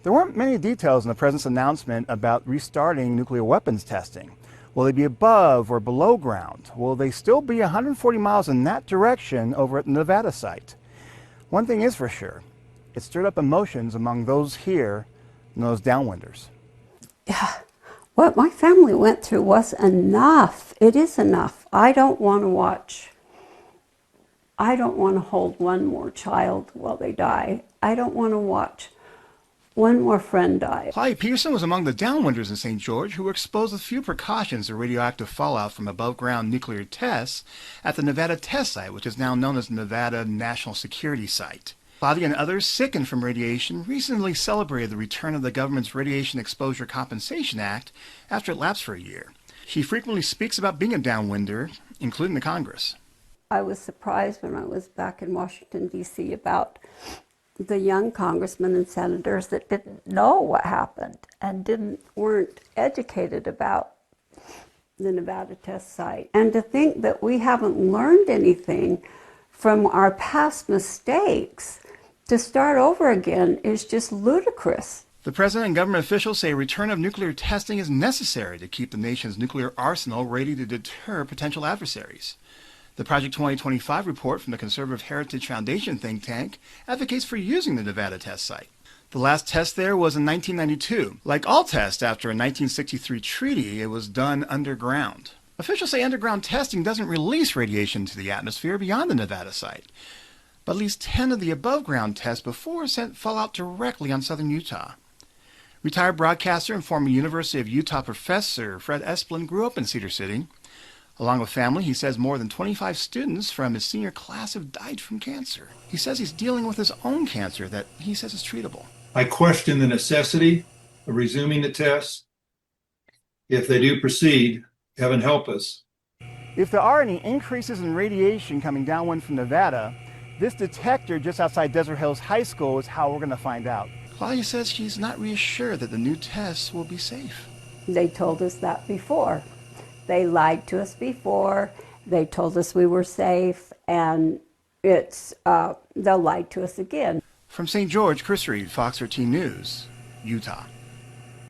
There weren't many details in the president's announcement about restarting nuclear weapons testing. Will they be above or below ground? Will they still be 140 miles in that direction over at the Nevada site? One thing is for sure, it stirred up emotions among those here and those downwinders. Yeah, what my family went through was enough. It is enough. I don't want to hold one more child while they die. I don't want to watch one more friend die. Claudia Peterson was among the downwinders in St. George who were exposed with few precautions to radioactive fallout from above-ground nuclear tests at the Nevada test site, which is now known as the Nevada National Security Site. Claudia and others sickened from radiation recently celebrated the return of the government's Radiation Exposure Compensation Act after it lapsed for a year. She frequently speaks about being a downwinder, including the Congress. I was surprised when I was back in Washington, D.C. about the young congressmen and senators that didn't know what happened and weren't educated about the Nevada test site. And to think that we haven't learned anything from our past mistakes to start over again is just ludicrous. The president and government officials say a return of nuclear testing is necessary to keep the nation's nuclear arsenal ready to deter potential adversaries. The Project 2025 report from the Conservative Heritage Foundation think tank advocates for using the Nevada test site. The last test there was in 1992. Like all tests after a 1963 treaty, it was done underground. Officials say underground testing doesn't release radiation to the atmosphere beyond the Nevada site. But at least 10 of the above-ground tests before sent fallout directly on southern Utah. Retired broadcaster and former University of Utah professor Fred Esplin grew up in Cedar City. Along with family, he says more than 25 students from his senior class have died from cancer. He says he's dealing with his own cancer that he says is treatable. I question the necessity of resuming the tests. If they do proceed, heaven help us. If there are any increases in radiation coming downwind from Nevada, this detector just outside Desert Hills High School is how we're going to find out. Claudia says she's not reassured that the new tests will be safe. They told us that before. They lied to us before. They told us we were safe, and they'll lie to us again. From St. George, Chris Reed, Fox 13 News, Utah.